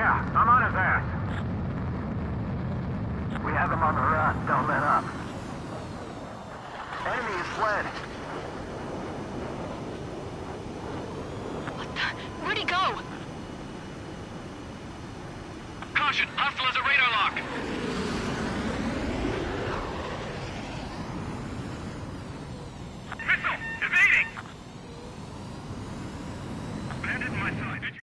Yeah, I'm on his ass. We have him on the run. Don't let up. Enemy is fled. What the? Where'd he go? Caution! Hostile has a radar lock! Missile! Evading! Bandit in my side.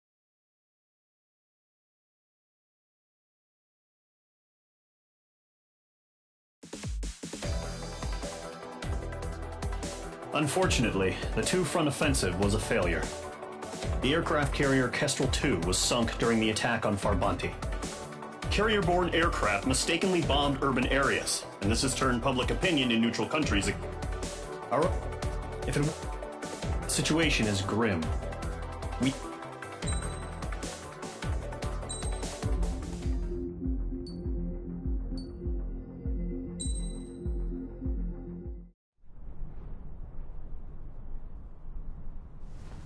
Unfortunately, the two-front offensive was a failure. The aircraft carrier Kestrel II was sunk during the attack on Farbanti. Carrier-borne aircraft mistakenly bombed urban areas, and this has turned public opinion in neutral countries. The situation is grim.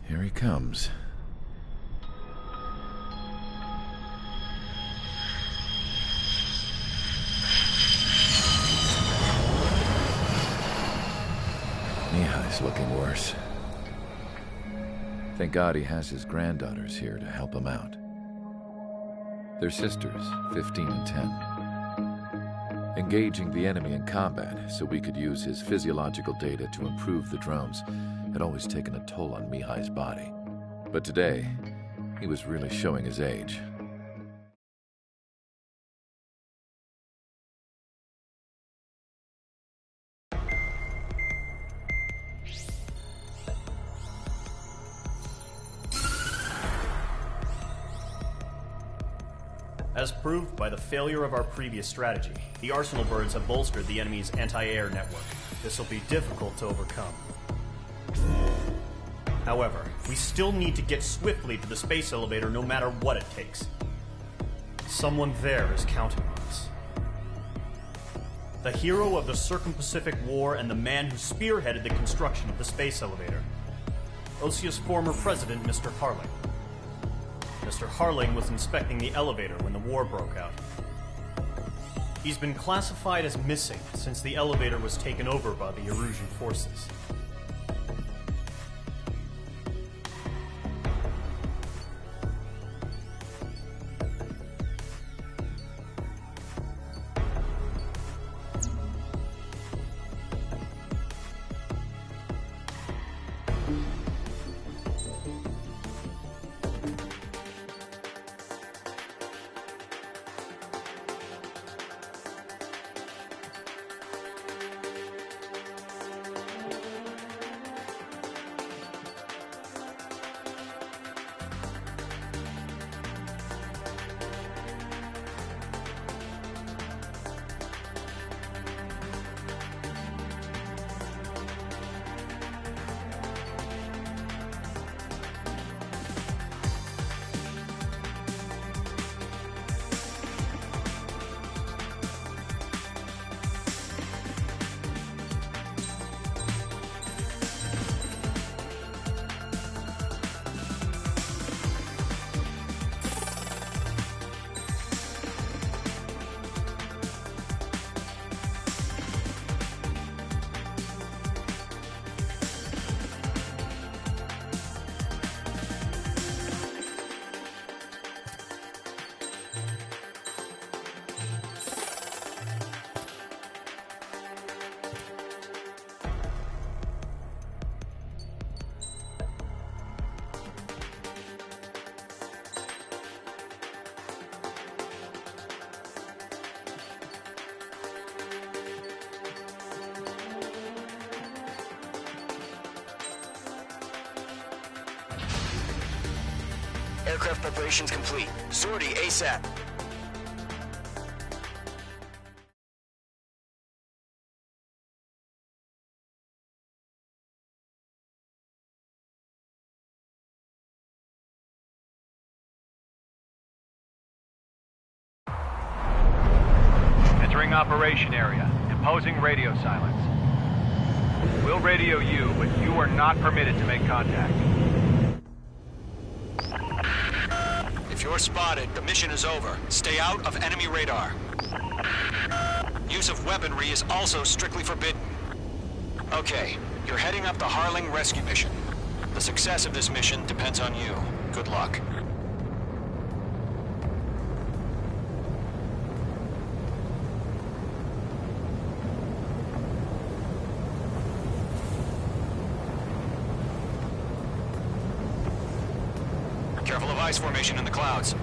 Here he comes. Mihai's looking worse. Thank God he has his granddaughters here to help him out. They're sisters, 15 and 10. Engaging the enemy in combat so we could use his physiological data to improve the drones had always taken a toll on Mihai's body. But today, he was really showing his age. As proved by the failure of our previous strategy, the Arsenal birds have bolstered the enemy's anti-air network. This will be difficult to overcome. However, we still need to get swiftly to the space elevator no matter what it takes. Someone there is counting on us. The hero of the Circum-Pacific War and the man who spearheaded the construction of the space elevator. OSEA's former president, Mr. Harling. Mr. Harling was inspecting the elevator when the war broke out. He's been classified as missing since the elevator was taken over by the Erusian forces. Aircraft preparations complete. Sortie ASAP. Entering operation area. Imposing radio silence. We'll radio you, but you are not permitted to make contact. If you're spotted, the mission is over. Stay out of enemy radar. Use of weaponry is also strictly forbidden. Okay, you're heading up the Harling rescue mission. The success of this mission depends on you. Good luck. Careful of ice formation in the clouds.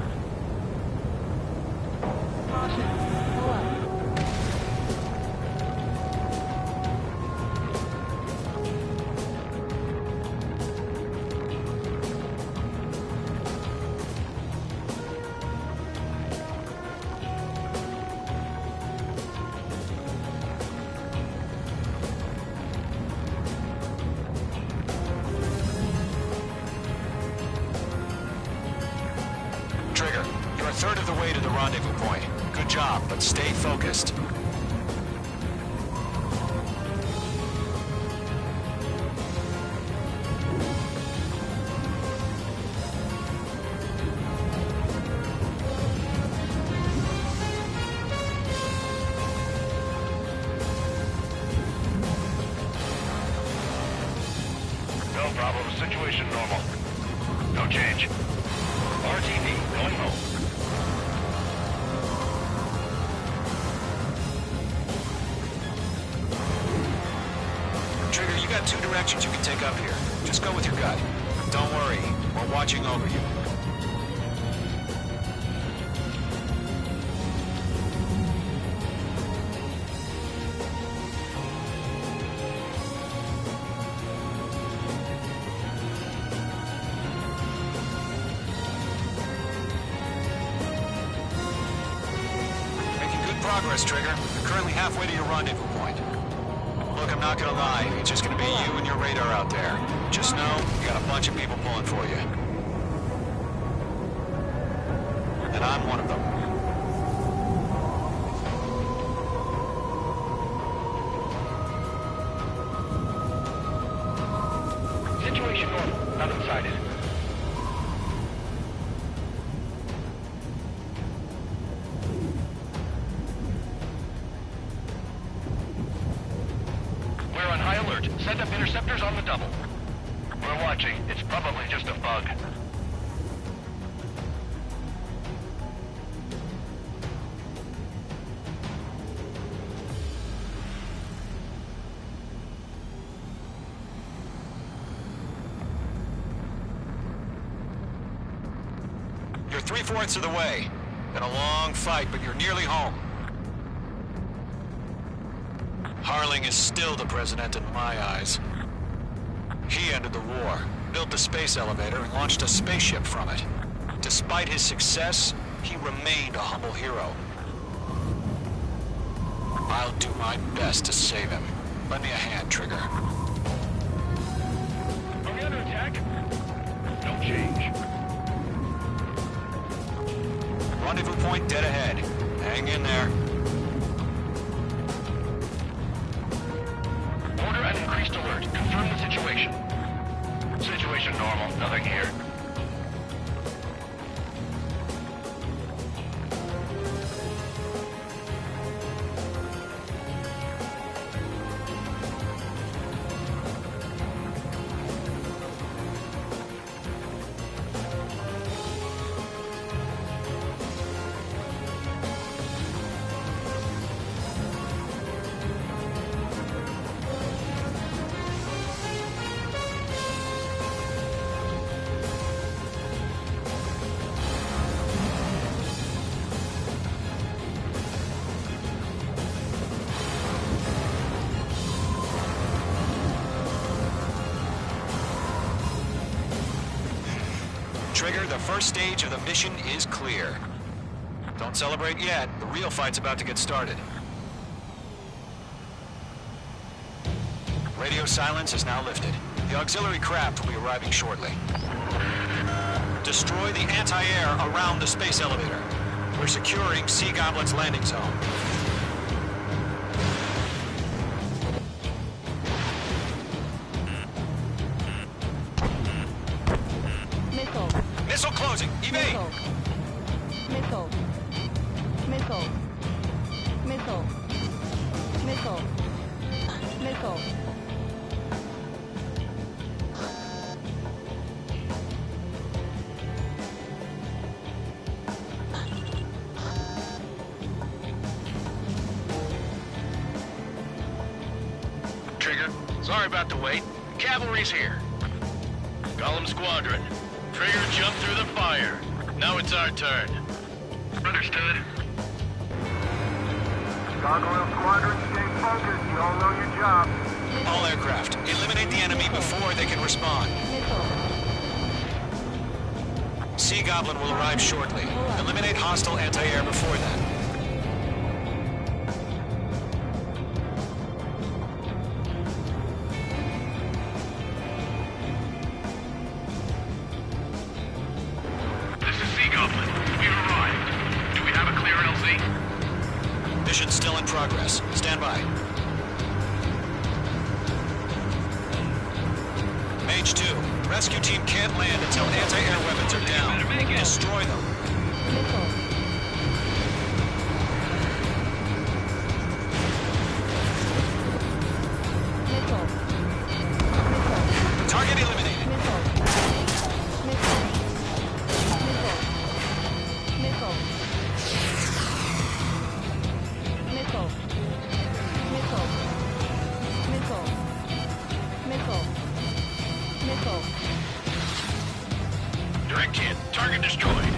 Trigger, you're a third of the way to the rendezvous point. Good job, but stay focused. No problem. Situation normal. No change. RTD, going home. Trigger, you got two directions you can take up here. Just go with your gut. Don't worry, we're watching over you. Progress, Trigger. You're currently halfway to your rendezvous point. Look, I'm not gonna lie. It's just gonna be you and your radar out there. Just know, you got a bunch of people pulling for you. And I'm one of them. Situation normal. Nothing sighted. We're on high alert. Send up interceptors on the double. We're watching. It's probably just a bug. You're 3/4 of the way. Been a long fight, but you're nearly home. Harling is still the president in my eyes. He ended the war, built the space elevator, and launched a spaceship from it. Despite his success, he remained a humble hero. I'll do my best to save him. Lend me a hand, Trigger. Are we under attack? No change. Rendezvous point dead ahead. Hang in there. Order an increased alert. Confirm the situation. Situation normal. Nothing here. Trigger, the first stage of the mission is clear. Don't celebrate yet. The real fight's about to get started. Radio silence is now lifted. The auxiliary craft will be arriving shortly. Destroy the anti-air around the space elevator. We're securing Sea Goblet's landing zone. Missile closing. Evade! Missile. Missile. Missile. Missile. Missile. Trigger, sorry about the wait. Cavalry's here. Golem Squadron. Trigger jumped through the fire. Now it's our turn. Understood. Gargoyle Squadron, stay focused. You all know your job. All aircraft, eliminate the enemy before they can respond. Missile. Sea Goblin will arrive shortly. Eliminate hostile anti-air before then. This is Sea Goblin. We arrived. Do we have a clear LZ? Mission still in progress. Stand by. Mage 2, rescue team can't land until anti-air weapons are down. Destroy them. Missile. Missile. Missile. Target eliminated. Missile. Missile. Missile. Missile. Missile. Missile. Missile. Missile. Direct hit. Target destroyed.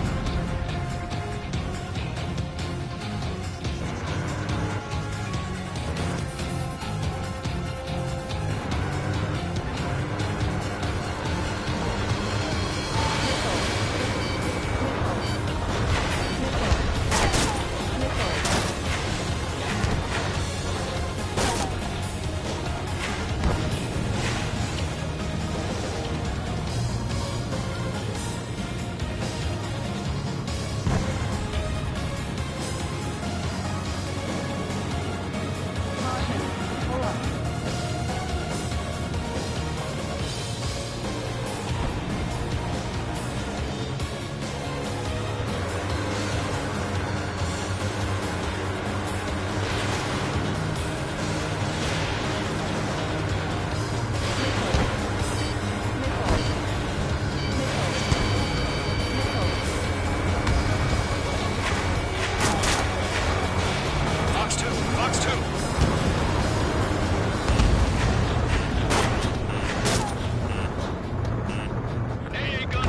Fox 2, Fox 2.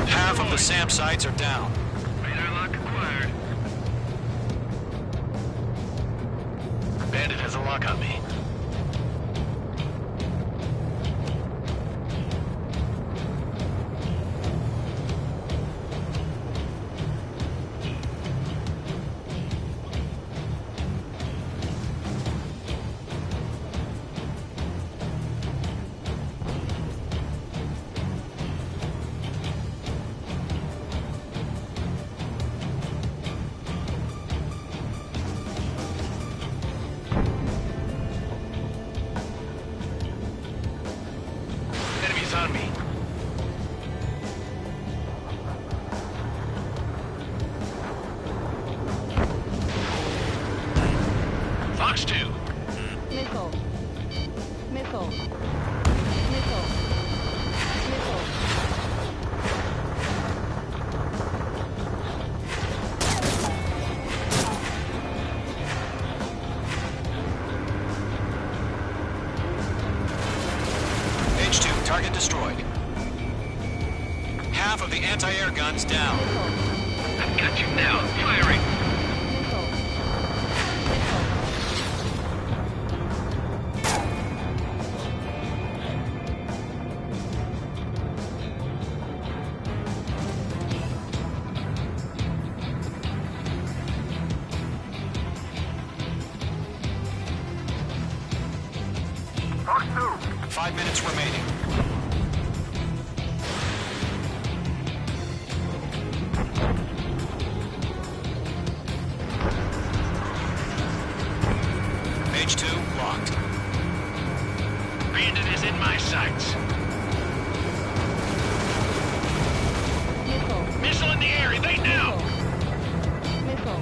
Half of the SAM sites are down. Radar lock acquired. Bandit has a lock on me. Enemies on me. Fox 2. Missile. Missile. Missile. Missile. H2, target destroyed. Half of the anti-air guns down. I've got you now. Firing. Missile. Missile. Fox 2. 5 minutes remaining. Mage 2 locked. Bandit is in my sights. Missile. Missile in the air. Evade now. Missile.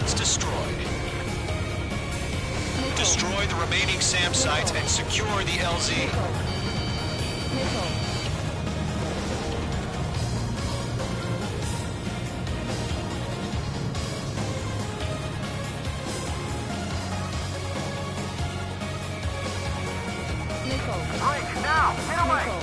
Guns destroyed. Destroy the remaining SAM sites and secure the LZ. Break, now! Get away!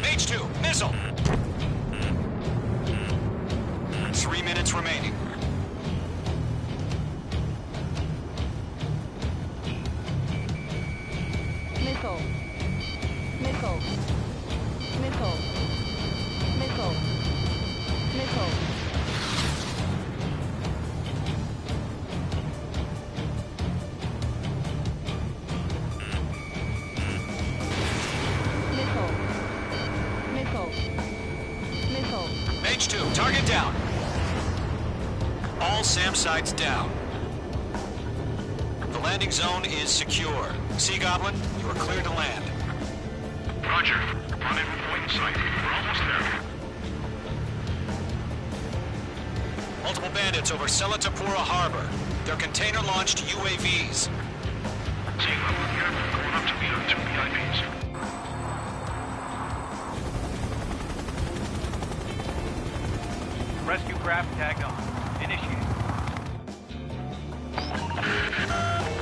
Mage 2, missile! 3 minutes remaining. Mage 2, target down. All SAM sites down. The landing zone is secure. Sea Goblin, you are clear to land. Roger. Rendezvous point in sight. We're almost there. Multiple bandits over Selatapura Harbor. They're container-launched UAVs. Sea Goblin, careful. Going up to meet on 2 VIPs. Rescue craft tagged on. Initiate.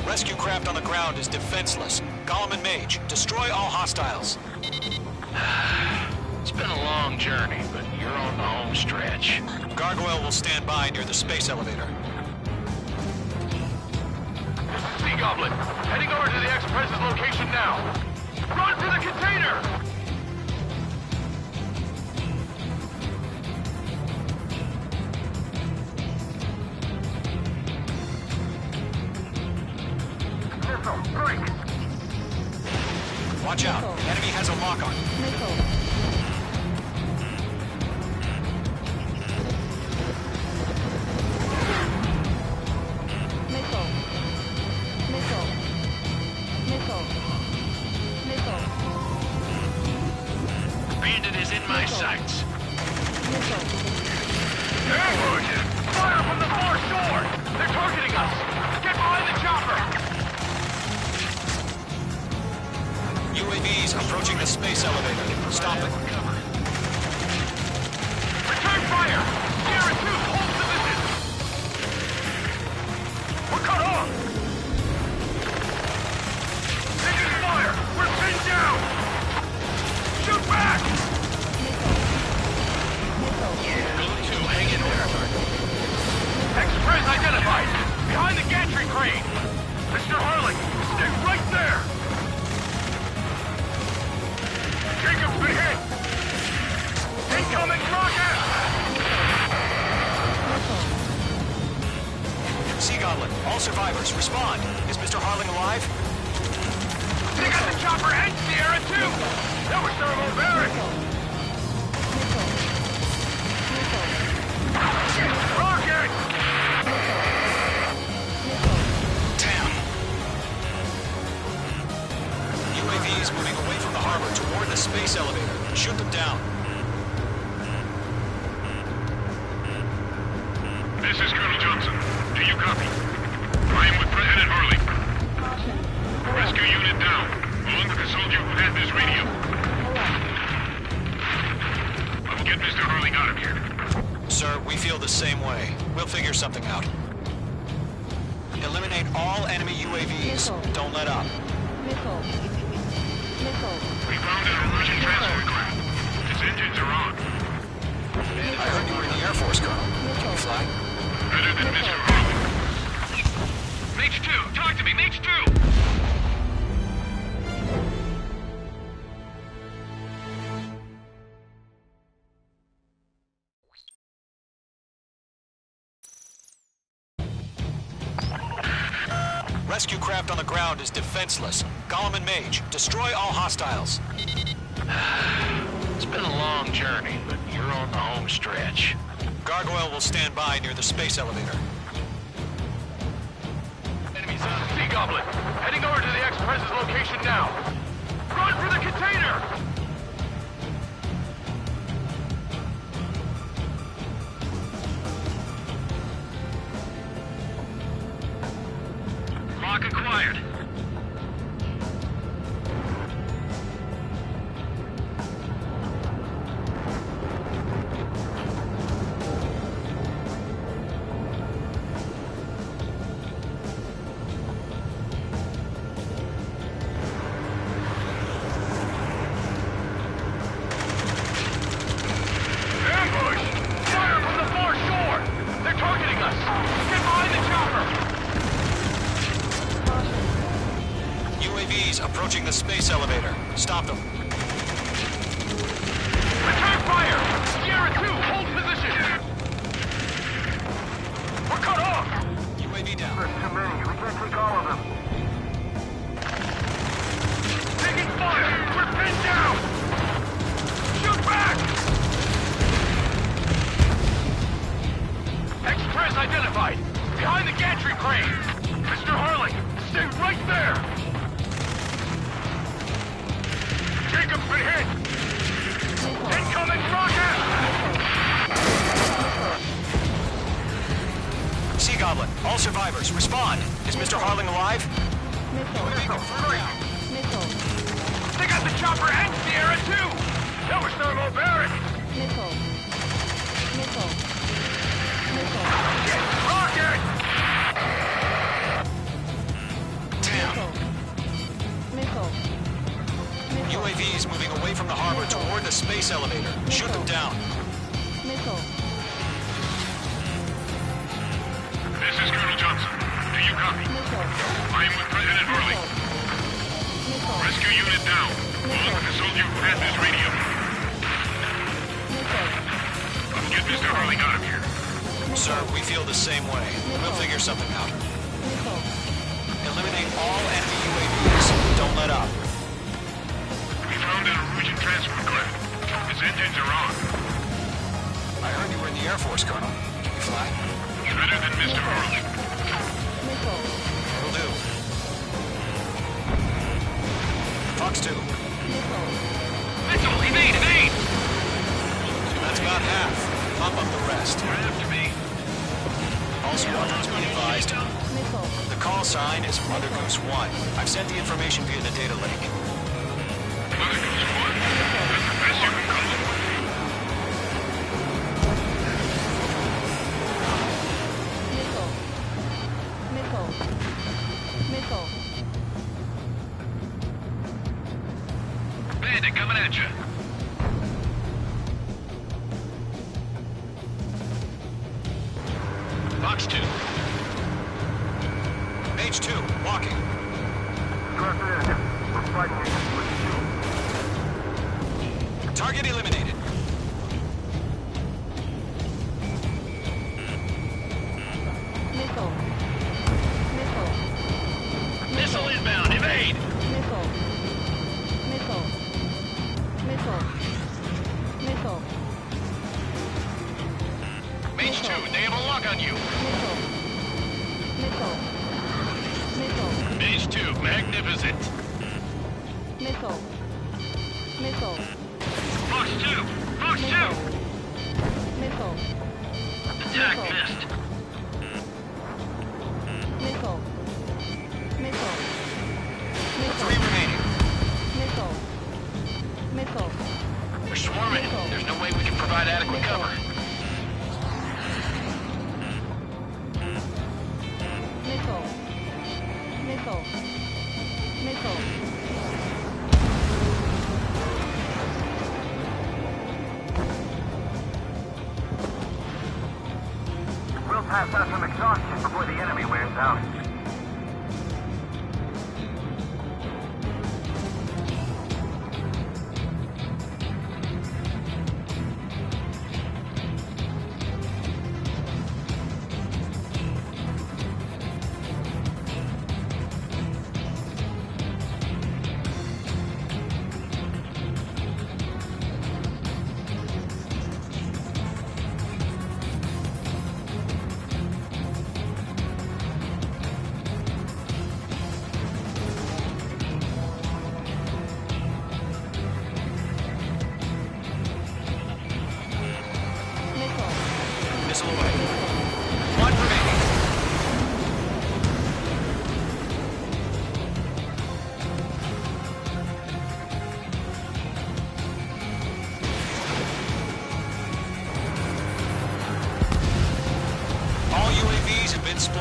Rescue craft on the ground is defenseless. Gollum and Mage, destroy all hostiles. It's been a long journey, but you're on the home stretch. Gargoyle will stand by near the space elevator. Sea Goblin, heading over to the Express's location now. Run to the container! Missile, break! Watch out. Enemy has a lock-on. Bandit is in my sights. Ambush! Fire from the far shore! They're targeting us! Get behind the chopper! UAVs approaching the space elevator. Stop it. Return fire! Sierra 2, hold position! We're cut off! Taking fire! We're pinned down! Shoot back! Golem 2, hang in there. Express identified! Behind the gantry crane! Mr. Harley, stay right there! Jacob's been hit! Incoming rocket! Sea Goblin, all survivors, respond. Is Mr. Harling alive? They got the chopper and Sierra too! That was thermobaric! Rocket! Damn. UAVs moving away from the harbor toward the space elevator. Shoot them down. This is Colonel Johnson. Do you copy? I am with President Harley. Rescue unit down, along with the soldier who had this radio. I will get Mr. Harling out of here. Sir, we feel the same way. We'll figure something out. Eliminate all enemy UAVs. Don't let up. We found an emergent transport craft. Its engines are on. I heard you were in the Air Force, Colonel. Can you fly? Better than Mr. Harling. Mage 2, talk to me, Mage 2! rescue craft on the ground is defenseless. Gollum and Mage, destroy all hostiles. It's been a long journey, but you're on the home stretch. Gargoyle will stand by near the space elevator. Enemies on Sea Goblin. Heading over to the Express's location now. Run for the container! Lock acquired. Ambush! Fire from the far shore! They're targeting us! Get behind the chopper! UAVs approaching the space elevator. Stop them. Return fire! Sierra 2, hold position! We're cut off! UAV down. There's too many. We can't take all of them. Taking fire! We're pinned down! Shoot back! Express identified! Behind the gantry crane! Mr. Harling, stay right there! Jacob's been hit! Incoming rocket! Sea Goblin, all survivors, respond. Is Mr. Harling alive? They got the chopper and Sierra too! That was thermal barrack! Rocket! Damn. UAVs moving away from the harbor toward the space elevator. Shoot them down. This is Colonel Johnson. Do you copy? I am with President Harling. Rescue unit down. All of the soldier who has this radio. Get Mr. Harling out of here. Sir, we feel the same way. We'll figure something out. Eliminate all enemy UAVs. Don't let up. We found a Norwegian transport craft. Its engines are on. I heard you were in the Air Force, Colonel. Can you fly? Better than Mr. Harling. Will do. Fox 2. Missile, evade! That's about half. Pump up the rest. Right after me. All squadrons be advised. The call sign is Mother Goose 1. I've sent the information via the data link. Mother Goose 1. That's the best you can call it. Bandit coming at you. Fox 2. Mage 2, walking. President, we're fighting against what you. Target eliminated. Missile inbound, evade! Mage 2, they have a lock on you. Mage 2, magnificent. Fox 2! Fox 2! Attack missed. Three remaining. We're swarming. There's no way we can provide adequate cover. We'll pass out some exhaustion before the enemy wears out.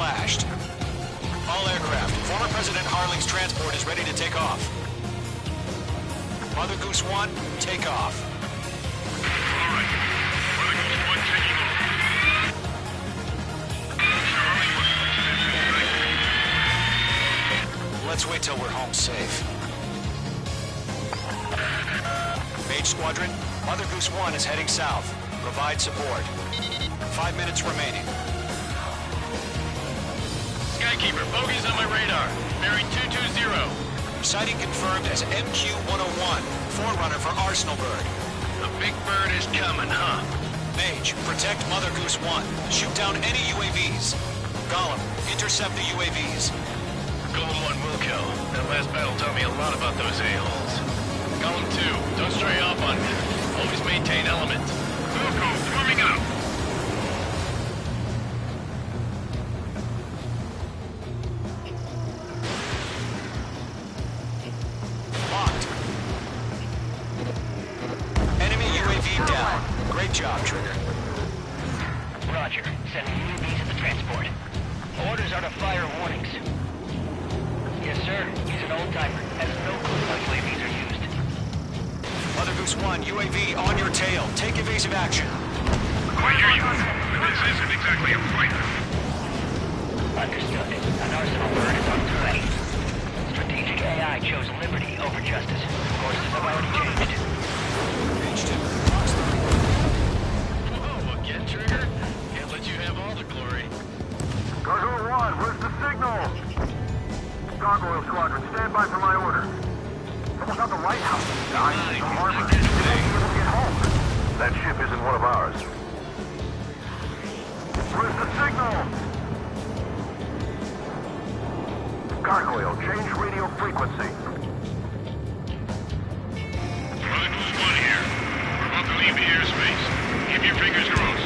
slashed. All aircraft, former President Harling's transport is ready to take off. Mother Goose 1, take off. All right. Mother Goose 1 taking off. Let's wait till we're home safe. Mage Squadron, Mother Goose 1 is heading south. Provide support. 5 minutes remaining. Skykeeper, bogeys on my radar. Bearing 220. Sighting confirmed as MQ-101, forerunner for Arsenal Bird. The big bird is coming, huh? Mage, protect Mother Goose 1. Shoot down any UAVs. Gollum, intercept the UAVs. Golem 1 will kill. That last battle taught me a lot about those a-holes. Golem 2, don't stray off on me. Always maintain element. Wilco, warming up. Locked. Enemy UAV down. Great job, Trigger. Roger. Sending UAVs at the transport. Orders are to fire warnings. Yes, sir. He's an old-timer. Has no clue how UAVs are used. Mother Goose 1, UAV on your tail. Take evasive action. I hear you. But this isn't exactly a fighter. Understood. An Arsenal Bird is on its way. Strategic AI chose liberty over justice. Courses have already changed. Mage 2. Whoa, again, Trigger? Can't let you have all the glory. Gargoyle 1, where's the signal? Gargoyle Squadron, stand by for my order. Someone's on the lighthouse. Guys, the harbor. They won't be able to get home. That ship isn't one of ours. Where's the signal? Gargoyle, change radio frequency. Mother Goose 1 here. We're about to leave the airspace. Keep your fingers crossed.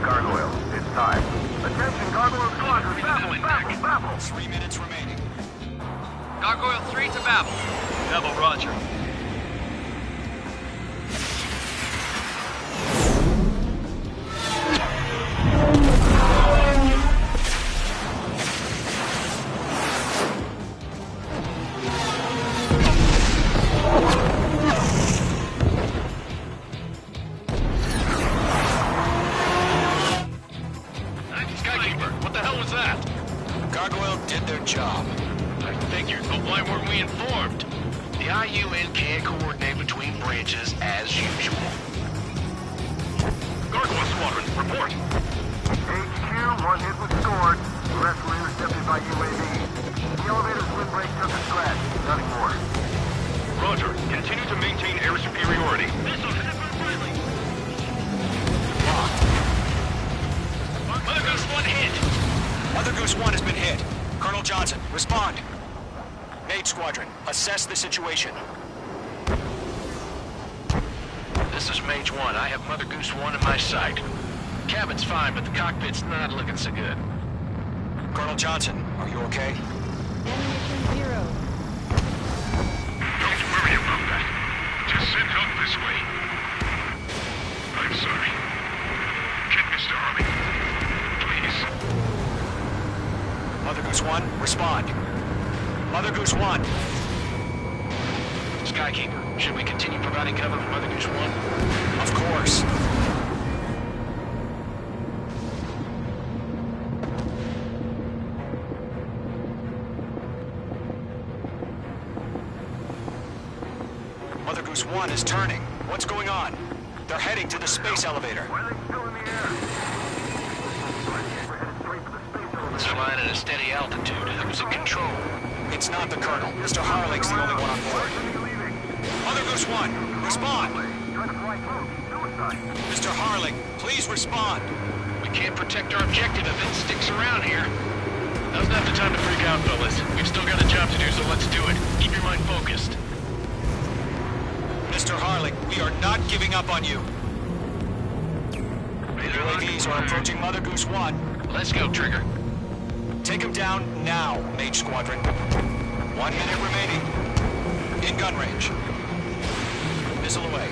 Gargoyle, it's time. Attention, Gargoyle Squadron, babble. 3 minutes remaining. Gargoyle 3 to Babel. Double Roger. Skykeeper, what the hell was that? Gargoyle did their job. I figured, but why weren't we informed? The IUN can't coordinate between branches as usual. Gargoyle Squadron, report. HQ, one hit was scored. The rest were intercepted by UAV. The elevator's windbreak took a scratch. Nothing more. Roger, continue to maintain air superiority. This'll happen finally. Mother Goose 1 hit. Mother Goose 1 has been hit. Colonel Johnson, respond. Mage Squadron, assess the situation. This is Mage 1. I have Mother Goose 1 in my sight. Cabin's fine, but the cockpit's not looking so good. Colonel Johnson, are you okay? Ammunition 0. Don't worry about that. Just send help this way. I'm sorry. Get Mr. Harley. Please. Mother Goose 1, respond. Mother Goose 1. Skykeeper, should we continue providing cover for Mother Goose 1? Of course. Mother Goose 1 is turning. What's going on? They're heading to the space elevator. Why are they still in the air? We're headed straight for the space elevator. It's flying at a steady altitude. Who's in control? It's not the Colonel. Mr. Harling's the only one on board. Mother Goose 1, respond. Trying to fly through. Suicide. Mr. Harling, please respond. We can't protect our objective if it sticks around here. Now's not the time to freak out, fellas. We've still got a job to do, so let's do it. Keep your mind focused. Mr. Harling, we are not giving up on you. The UAVs are approaching Mother Goose 1. Let's go, Trigger. Take him down now, Mage Squadron. 1 minute remaining. In gun range. Missile away.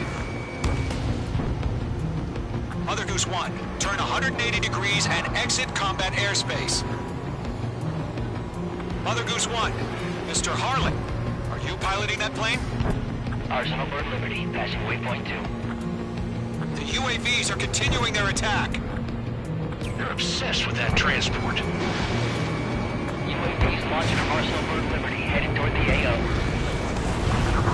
Mother Goose 1, turn 180 degrees and exit combat airspace. Mother Goose 1, Mr. Harlan, are you piloting that plane? Arsenal Bird Liberty, passing waypoint 2. The UAVs are continuing their attack. You're obsessed with that transport. UAVs launching from Arsenal Bird Liberty, heading toward the AO.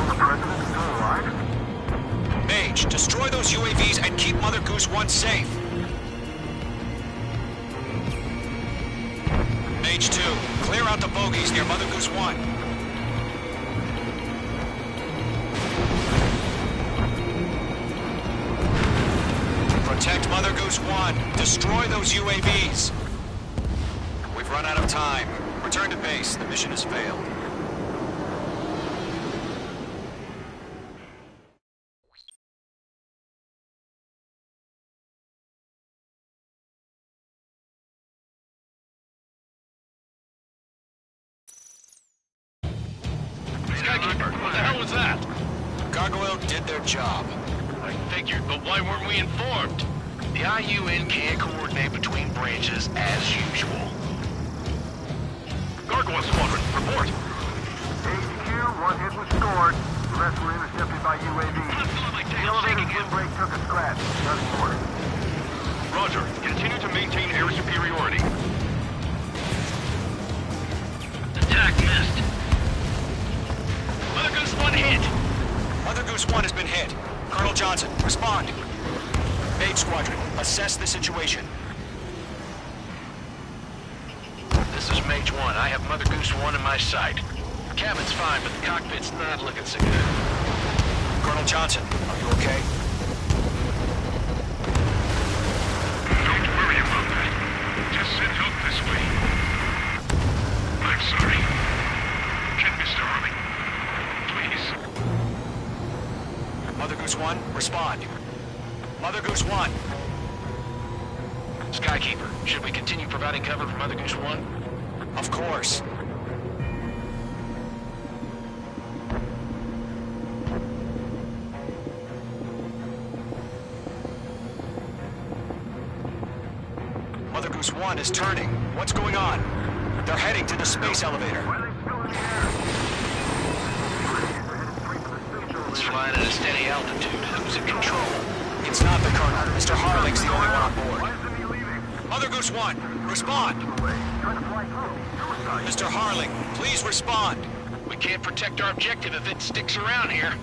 The president still alive? Mage, destroy those UAVs and keep Mother Goose 1 safe. Mage 2, clear out the bogies near Mother Goose 1. Protect Mother Goose 1. Destroy those UAVs. We've run out of time. Return to base. The mission has failed. Skykeeper, what the hell was that? Gargoyle did their job. I figured, but why weren't we informed? The IUN can't coordinate between branches as usual. Gargoyle Squadron, report. HQ, one hit was scored. The rest were intercepted by UAV. The elevator's windbreak took a scratch. Nothing more. Roger. Continue to maintain air superiority. Attack missed. Mother Goose 1 hit. Mother Goose 1 has been hit. Colonel Johnson, respond. Mage Squadron, assess the situation. This is Mage 1. I have Mother Goose 1 in my sight. The cabin's fine, but the cockpit's not looking so good. Colonel Johnson, are you okay? Don't worry about that. Just send help this way. I'm sorry. Get Mr. Harley. Please. Mother Goose 1, respond. Mother Goose 1. Skykeeper, should we continue providing cover for Mother Goose 1? Of course. Mother Goose 1 is turning. What's going on? They're heading to the space elevator. Why are they still in the air? We're headed straight for the space elevator. It's flying at a steady altitude. Who's in control? It's not the Colonel. Mr. Harling's the only one on board. Why isn't he leaving? Mother Goose 1, respond. Away. Trying to fly through. Suicide. Mr. Harling, please respond. We can't protect our objective if it sticks around here.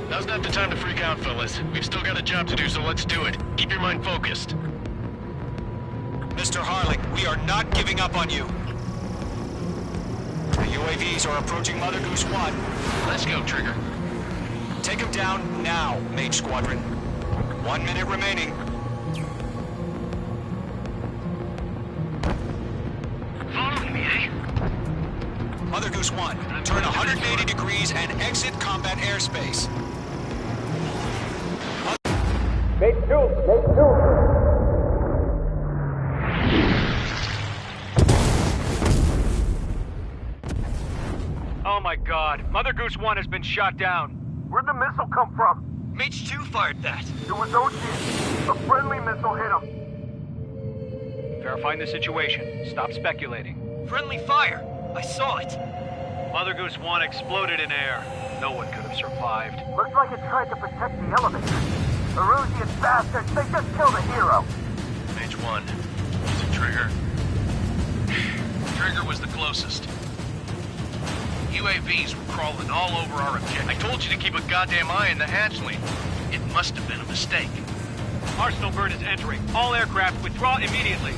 Now's not the time to freak out, fellas. We've still got a job to do, so let's do it. Keep your mind focused. Mr. Harling, we are not giving up on you. The UAVs are approaching Mother Goose 1. Let's go, Trigger. Take them down now, Mage Squadron. 1 minute remaining. Following me, eh? Mother Goose 1, turn 180 degrees and exit combat airspace. Oh my god, Mother Goose 1 has been shot down. Where'd the missile come from? Mage 2 fired that. It was Ocean. A friendly missile hit him. Verifying the situation. Stop speculating. Friendly fire. I saw it. Mother Goose 1 exploded in air. No one could have survived. Looks like it tried to protect the elevator. Erusian bastards, they just killed a hero. Mage 1. Is it Trigger? Trigger was the closest. UAVs were crawling all over our objective. I told you to keep a goddamn eye on the hatchling. It must have been a mistake. Arsenal Bird is entering. All aircraft withdraw immediately.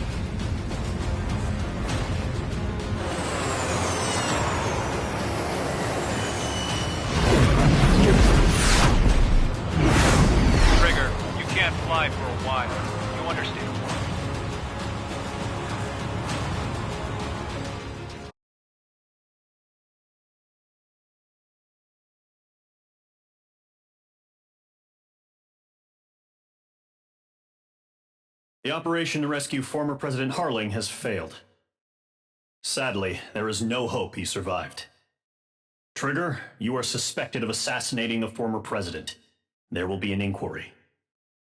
Trigger, you can't fly for a while. You understand? The operation to rescue former President Harling has failed. Sadly, there is no hope he survived. Trigger, you are suspected of assassinating the former president. There will be an inquiry.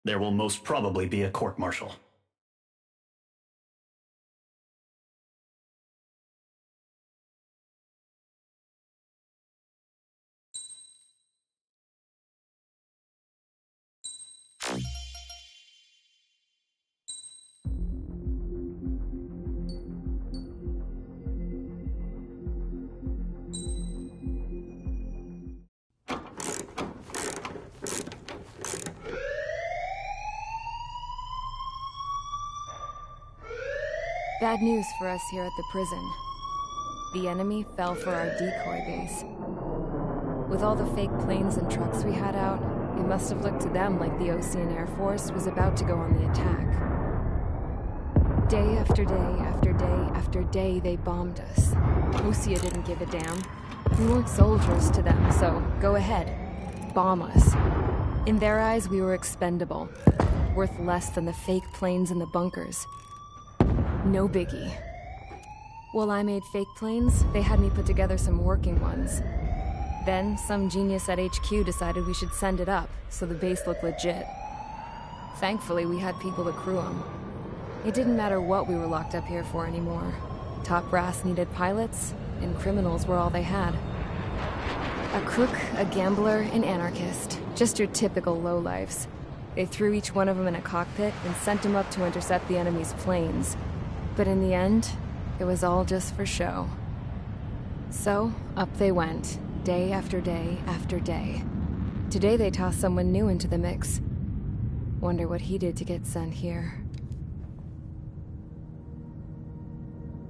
There will most probably be a court-martial. Bad news for us here at the prison. The enemy fell for our decoy base. With all the fake planes and trucks we had out, it must have looked to them like the Osean Air Force was about to go on the attack. Day after day after day after day, they bombed us. Osea didn't give a damn. We weren't soldiers to them, so go ahead. Bomb us. In their eyes, we were expendable. Worth less than the fake planes in the bunkers. No biggie. While I made fake planes, they had me put together some working ones. Then, some genius at HQ decided we should send it up, so the base looked legit. Thankfully, we had people to crew them. It didn't matter what we were locked up here for anymore. Top brass needed pilots, and criminals were all they had. A crook, a gambler, an anarchist. Just your typical lowlifes. They threw each one of them in a cockpit and sent them up to intercept the enemy's planes. But in the end, it was all just for show. So, up they went, day after day after day. Today they tossed someone new into the mix. Wonder what he did to get sent here.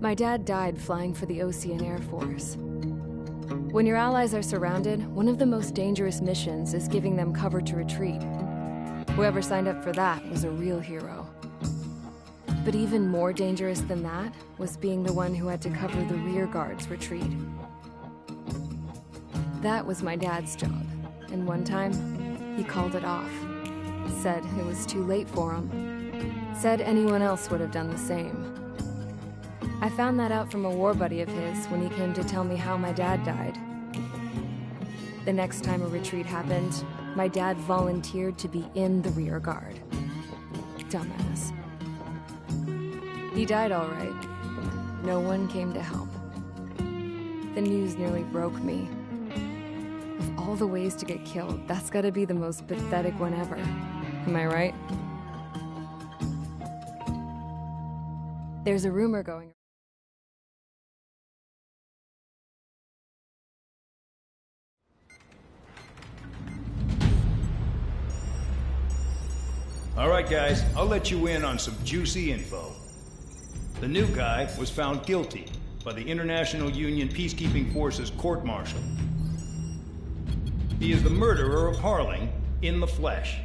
My dad died flying for the Osean Air Force. When your allies are surrounded, one of the most dangerous missions is giving them cover to retreat. Whoever signed up for that was a real hero. But even more dangerous than that was being the one who had to cover the rear guard's retreat. That was my dad's job, and one time, he called it off. Said it was too late for him. Said anyone else would have done the same. I found that out from a war buddy of his when he came to tell me how my dad died. The next time a retreat happened, my dad volunteered to be in the rear guard. Dumbass. He died all right. No one came to help. The news nearly broke me. Of all the ways to get killed, that's gotta be the most pathetic one ever. Am I right? There's a rumor going. All right, guys, I'll let you in on some juicy info. The new guy was found guilty by the International Union Peacekeeping Forces court-martial. He is the murderer of Harling in the flesh.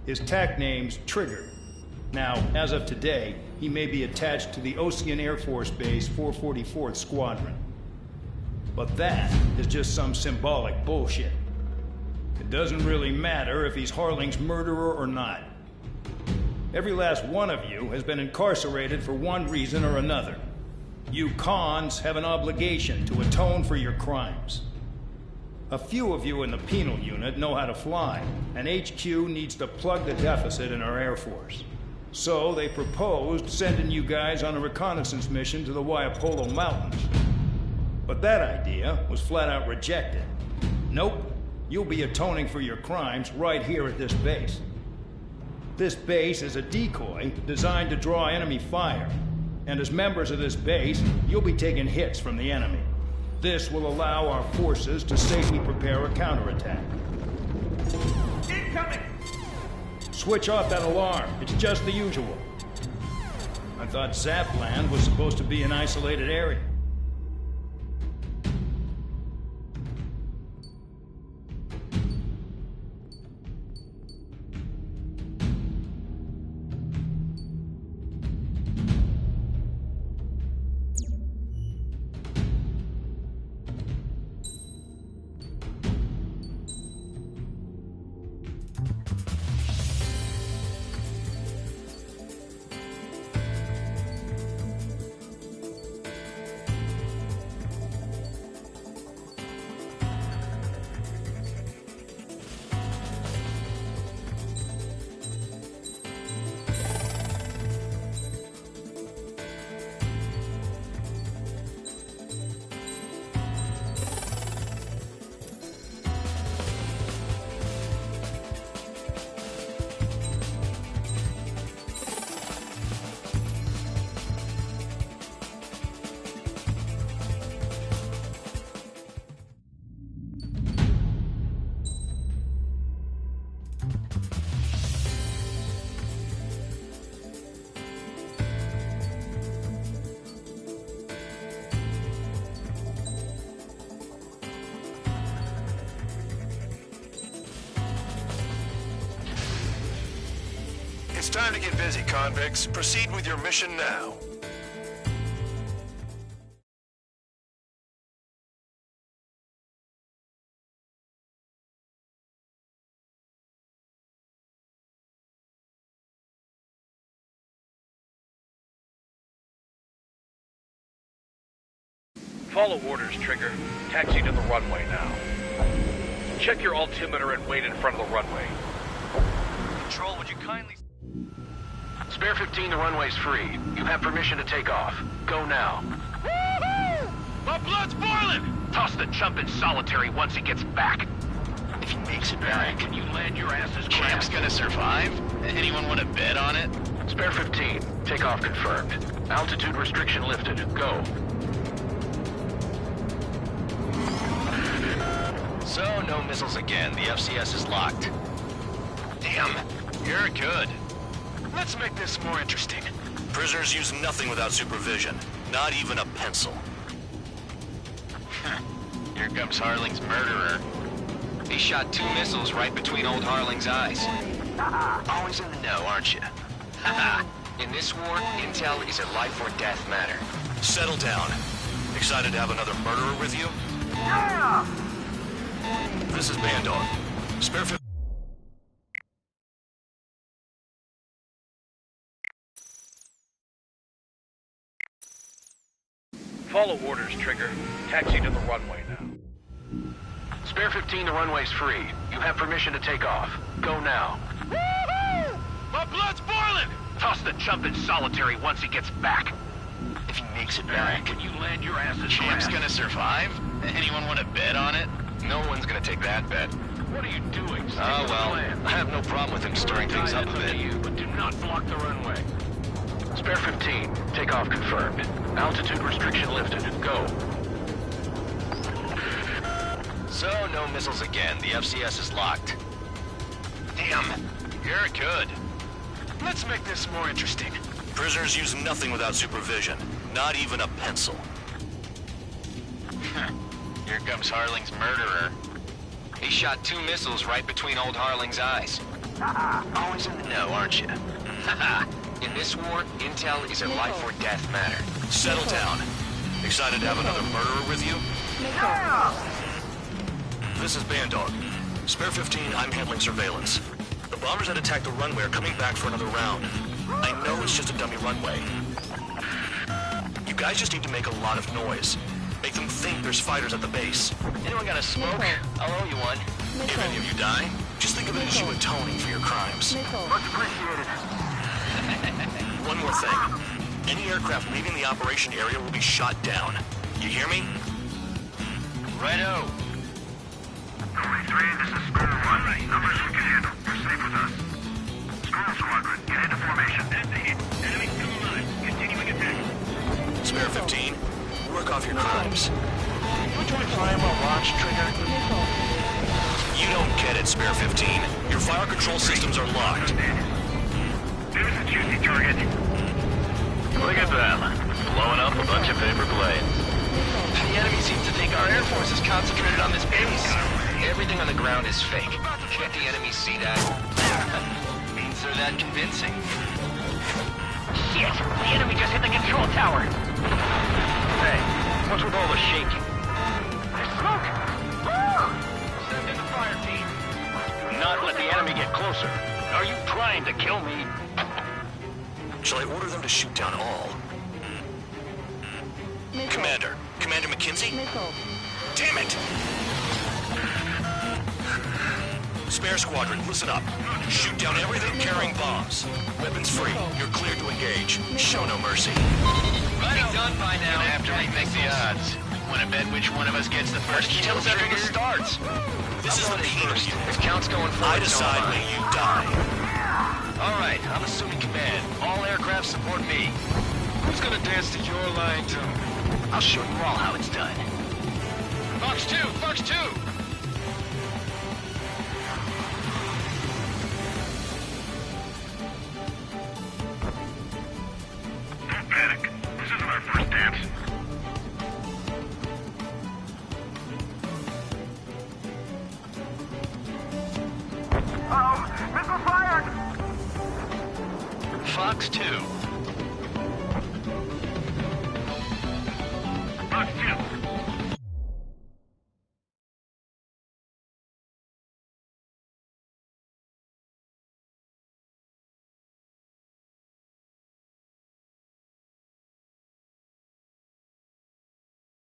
His TAC name's Trigger. Now, as of today, he may be attached to the Osean Air Force Base 444th Squadron. But that is just some symbolic bullshit. It doesn't really matter if he's Harling's murderer or not. Every last one of you has been incarcerated for one reason or another. You cons have an obligation to atone for your crimes. A few of you in the penal unit know how to fly, and HQ needs to plug the deficit in our Air Force. So they proposed sending you guys on a reconnaissance mission to the Waiapolo Mountains. But that idea was flat out rejected. Nope. You'll be atoning for your crimes right here at this base. This base is a decoy designed to draw enemy fire. And as members of this base, you'll be taking hits from the enemy. This will allow our forces to safely prepare a counterattack. Incoming! Switch off that alarm. It's just the usual. I thought Zapland was supposed to be an isolated area. It's time to get busy, convicts. Proceed with your mission now. Follow orders, Trigger. Taxi to the runway now. Check your altimeter and wait in front of the runway. Control, would you kindly... Spare 15, the runway's free. You have permission to take off. Go now. Woohoo! My blood's boiling! Toss the chump in solitary once he gets back. If he makes it back, can you land your asses Champ's gonna survive? Anyone want to bet on it? Spare 15, takeoff confirmed. Altitude restriction lifted. Go. So, no missiles again. The FCS is locked. Damn, you're good. Let's make this more interesting. Prisoners use nothing without supervision. Not even a pencil. Here comes Harling's murderer. He shot 2 missiles right between old Harling's eyes. Always in the know, aren't you? In this war, intel is a life or death matter. Settle down. Excited to have another murderer with you? Yeah! This is Bandog. Spare 15. Follow orders, Trigger. Taxi to the runway now. Spare 15, the runway's free. You have permission to take off. Go now. Woohoo! My blood's boiling! Toss the chump in solitary once he gets back. If he makes it back, Can you land your asses Champ's flat? gonna survive? Anyone want to bet on it? No one's gonna take that bet. What are you doing? Stick Oh, to the well, plan. I have no problem with him stirring things up a bit. You, but do not block the runway. Spare 15, takeoff confirmed. Altitude restriction lifted. Go. So, no missiles again. The FCS is locked. Damn, you're good. Let's make this more interesting. Prisoners use nothing without supervision. Not even a pencil. Here comes Harling's murderer. He shot 2 missiles right between old Harling's eyes. Always in the know, aren't you? In this war, intel is a life or death matter. Settle down. Excited to have another murderer with you? Yeah! This is Bandog. Spare 15, I'm handling surveillance. The bombers that attacked the runway are coming back for another round. I know it's just a dummy runway. You guys just need to make a lot of noise. Make them think there's fighters at the base. Anyone got a smoke? I'll owe you one. If any of you die, just think of it as you atoning for your crimes. Much appreciated. One more thing. Any aircraft leaving the operation area will be shot down. You hear me? Righto. 43, this is Squirrel 1. Numbers we can handle. You're safe with us. Squirrel Squadron, get into formation. Enemy still alive. Continuing attack. Spare 15, work off your crimes. Which one flying while launch, Trigger? You don't get it, Spare 15. Your fire control systems are locked. There's a juicy target. Look at them. Blowing up a bunch of paper planes. The enemy seems to think our Air Force is concentrated on this base. Everything on the ground is fake. Can't the enemy see that? Means they're that convincing. Shit! The enemy just hit the control tower! Hey, what's with all the shaking? There's smoke! Send in the fire team. Do not let the enemy get closer. Are you trying to kill me? Shall I order them to shoot down all? Commander McKenzie? Damn it! Spare Squadron, listen up. Shoot down everything carrying bombs. Weapons free. You're cleared to engage. Show no mercy. Be done by now. Gonna have to remake the odds. Want to bet which one of us gets the first kill after this starts? This is the first. If count's going for I it, so decide am I. when you die. All right, I'm assuming command. All aircraft support me. Who's gonna dance to your line tune? I'll show you all how it's done. Fox 2! Fox 2! Don't panic. This isn't our first dance. Uh-oh! Missile fired! Fox 2.